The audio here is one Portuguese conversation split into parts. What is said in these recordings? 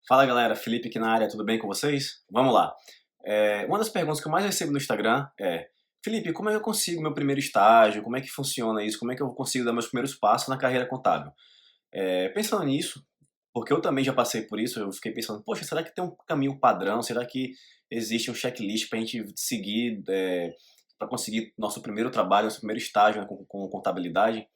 Fala galera, Felipe aqui na área, tudo bem com vocês? Vamos lá. Uma das perguntas que eu mais recebo no Instagram é: Felipe, como é que eu consigo meu primeiro estágio? Como é que funciona isso? Como é que eu consigo dar meus primeiros passos na carreira contábil? Pensando nisso, porque eu também já passei por isso, eu fiquei pensando, poxa, será que tem um caminho padrão? Será que existe um checklist para a gente seguir para conseguir nosso primeiro trabalho, nosso primeiro estágio, né, com contabilidade?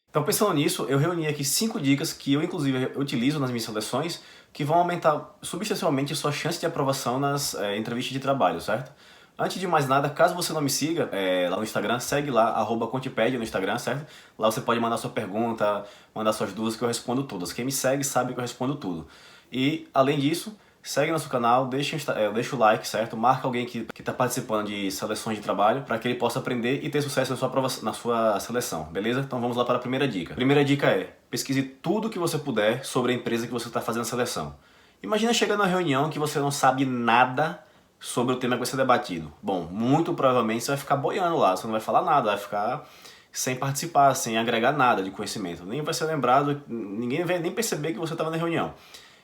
Então, pensando nisso, eu reuni aqui 5 dicas que eu, inclusive, utilizo nas minhas seleções, que vão aumentar substancialmente a sua chance de aprovação nas entrevistas de trabalho, certo? Antes de mais nada, caso você não me siga lá no Instagram, segue lá, @Contipédia no Instagram, certo? Lá você pode mandar sua pergunta, mandar suas dúvidas, que eu respondo todas. Quem me segue sabe que eu respondo tudo. E, além disso, segue nosso canal, deixa o like, certo? Marca alguém que está participando de seleções de trabalho para que ele possa aprender e ter sucesso na sua seleção, beleza? Então vamos lá para a primeira dica. A primeira dica é: pesquise tudo que você puder sobre a empresa que você está fazendo a seleção. Imagina chegar numa reunião que você não sabe nada sobre o tema que vai ser debatido. Bom, muito provavelmente você vai ficar boiando lá, você não vai falar nada, vai ficar sem participar, sem agregar nada de conhecimento. Nem vai ser lembrado, ninguém vai nem perceber que você estava na reunião.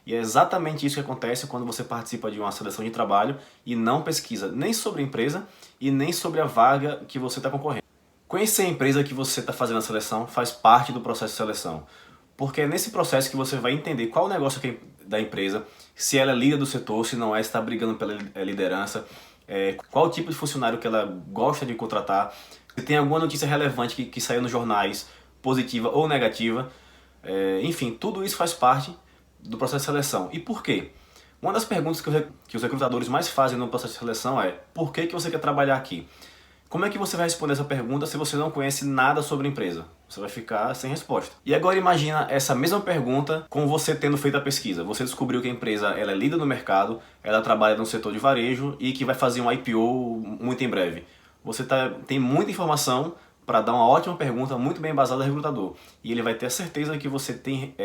E é exatamente isso que acontece quando você participa de uma seleção de trabalho e não pesquisa nem sobre a empresa e nem sobre a vaga que você está concorrendo. Conhecer a empresa que você está fazendo a seleção faz parte do processo de seleção, porque é nesse processo que você vai entender qual o negócio da empresa, se ela é líder do setor, se não é, se está brigando pela liderança, qual o tipo de funcionário que ela gosta de contratar, se tem alguma notícia relevante que saiu nos jornais, positiva ou negativa. Enfim, tudo isso faz parte do processo de seleção. E por quê? Uma das perguntas que os recrutadores mais fazem no processo de seleção é: por que você quer trabalhar aqui? Como é que você vai responder essa pergunta se você não conhece nada sobre a empresa? Você vai ficar sem resposta. E agora imagina essa mesma pergunta com você tendo feito a pesquisa. Você descobriu que a empresa ela é líder no mercado, ela trabalha no setor de varejo e que vai fazer um IPO muito em breve. Você tem muita informação para dar uma ótima pergunta, muito bem embasada ao recrutador. E ele vai ter a certeza que você tem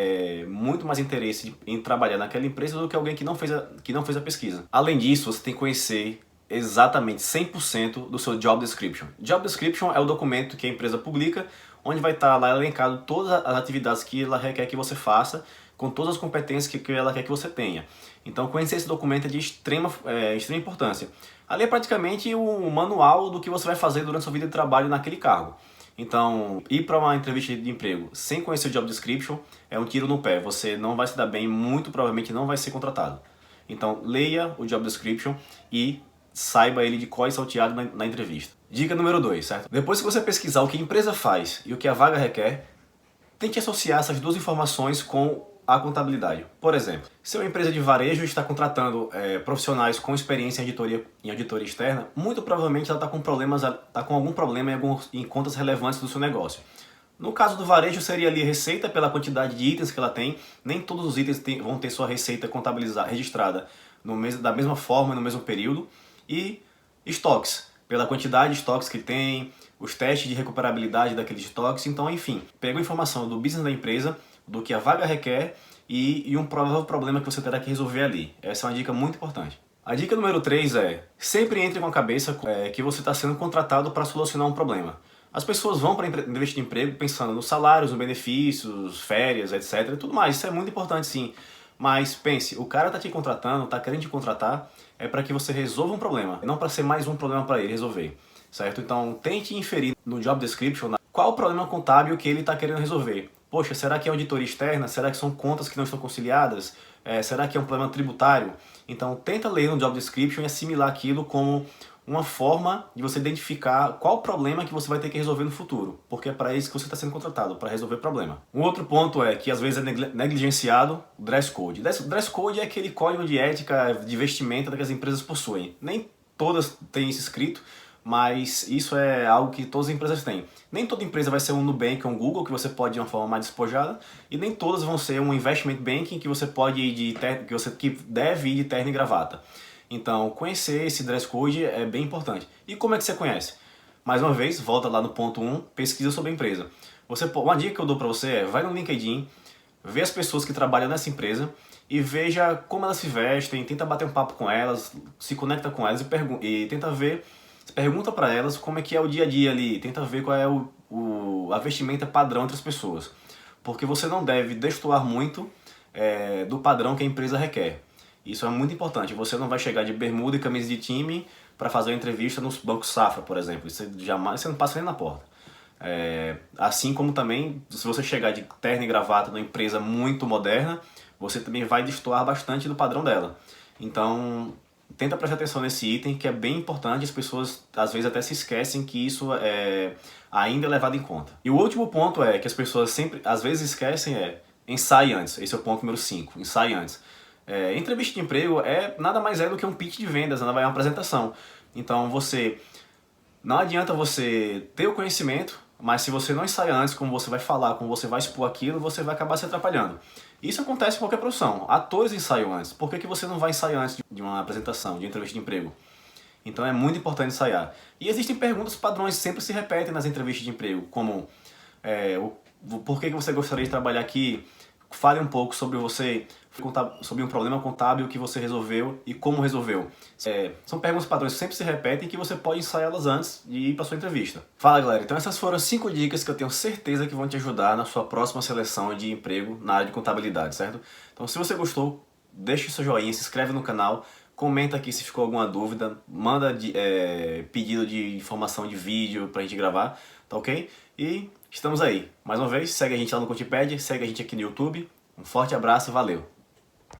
muito mais interesse em trabalhar naquela empresa do que alguém que não fez a pesquisa. Além disso, você tem que conhecer exatamente 100% do seu Job Description. Job Description é o documento que a empresa publica, onde vai estar lá elencado todas as atividades que ela requer que você faça, com todas as competências que ela quer que você tenha. Então, conhecer esse documento é de extrema importância. Ali é praticamente o manual do que você vai fazer durante a sua vida de trabalho naquele cargo. Então, ir para uma entrevista de emprego sem conhecer o Job Description é um tiro no pé. Você não vai se dar bem, muito provavelmente não vai ser contratado. Então, leia o Job Description e saiba ele de cor e salteado na entrevista. Dica número 2, certo? Depois que você pesquisar o que a empresa faz e o que a vaga requer, tente associar essas duas informações com a contabilidade. Por exemplo, se uma empresa de varejo está contratando profissionais com experiência em auditoria externa, muito provavelmente ela está com algum problema em contas relevantes do seu negócio. No caso do varejo, seria ali receita pela quantidade de itens que ela tem. Nem todos os itens vão ter sua receita contabilizada, registrada da mesma forma, no mesmo período. E estoques, pela quantidade de estoques que tem, os testes de recuperabilidade daqueles estoques. Então, enfim, pega a informação do business da empresa, do que a vaga requer e um provável problema que você terá que resolver ali. Essa é uma dica muito importante. A dica número 3 é: sempre entre com a cabeça que você está sendo contratado para solucionar um problema. As pessoas vão para a entrevista de emprego pensando nos salários, nos benefícios, férias, etc. Tudo mais, isso é muito importante sim. Mas pense, o cara está te contratando, está querendo te contratar, é para que você resolva um problema, não para ser mais um problema para ele resolver, certo? Então tente inferir no Job Description qual o problema contábil que ele está querendo resolver. Poxa, será que é auditoria externa? Será que são contas que não estão conciliadas? Será que é um problema tributário? Então tenta ler no Job Description e assimilar aquilo como uma forma de você identificar qual o problema que você vai ter que resolver no futuro, porque é para isso que você está sendo contratado, para resolver problema. Um outro ponto é que às vezes é negligenciado o dress code. Dress code é aquele código de ética, de vestimenta que as empresas possuem. Nem todas têm isso escrito, mas isso é algo que todas as empresas têm. Nem toda empresa vai ser um Nubank ou um Google, que você pode ir de uma forma mais despojada, e nem todas vão ser um investment banking, que você pode ir que deve ir de terno e gravata. Então, conhecer esse dress code é bem importante. E como é que você conhece? Mais uma vez, volta lá no ponto 1, pesquisa sobre a empresa. Uma dica que eu dou para você é: vai no LinkedIn, vê as pessoas que trabalham nessa empresa e veja como elas se vestem, tenta bater um papo com elas, se conecta com elas e tenta ver, pergunta para elas como é que é o dia a dia ali, tenta ver qual é a vestimenta padrão entre as pessoas. Porque você não deve destoar muito do padrão que a empresa requer. Isso é muito importante. Você não vai chegar de bermuda e camisa de time para fazer uma entrevista no Banco Safra, por exemplo. Isso jamais, você não passa nem na porta. Assim como também, se você chegar de terno e gravata numa empresa muito moderna, você também vai destoar bastante do padrão dela. Então, tenta prestar atenção nesse item, que é bem importante. As pessoas às vezes até se esquecem que isso ainda é levado em conta. E o último ponto que as pessoas sempre, às vezes esquecem ensaie antes. Esse é o ponto número 5, ensaie antes. Entrevista de emprego nada mais do que um pitch de vendas, nada mais é uma apresentação. Então não adianta você ter o conhecimento, mas se você não ensaiar antes como você vai falar, como você vai expor aquilo, você vai acabar se atrapalhando. Isso acontece em qualquer profissão. Atores ensaiam antes. Por que você não vai ensaiar antes de uma apresentação, de entrevista de emprego? Então é muito importante ensaiar. E existem perguntas padrões que sempre se repetem nas entrevistas de emprego, como por que você gostaria de trabalhar aqui? Fale um pouco sobre sobre um problema contábil que você resolveu e como resolveu. São perguntas padrões que sempre se repetem e que você pode ensaiá-las antes de ir para sua entrevista. Fala, galera, então essas foram 5 dicas que eu tenho certeza que vão te ajudar na sua próxima seleção de emprego na área de contabilidade, certo? Então se você gostou, deixa o seu joinha, se inscreve no canal, comenta aqui se ficou alguma dúvida, manda pedido de informação de vídeo pra gente gravar, tá ok? E estamos aí. Mais uma vez, segue a gente lá no Contipédia, segue a gente aqui no YouTube. Um forte abraço, valeu!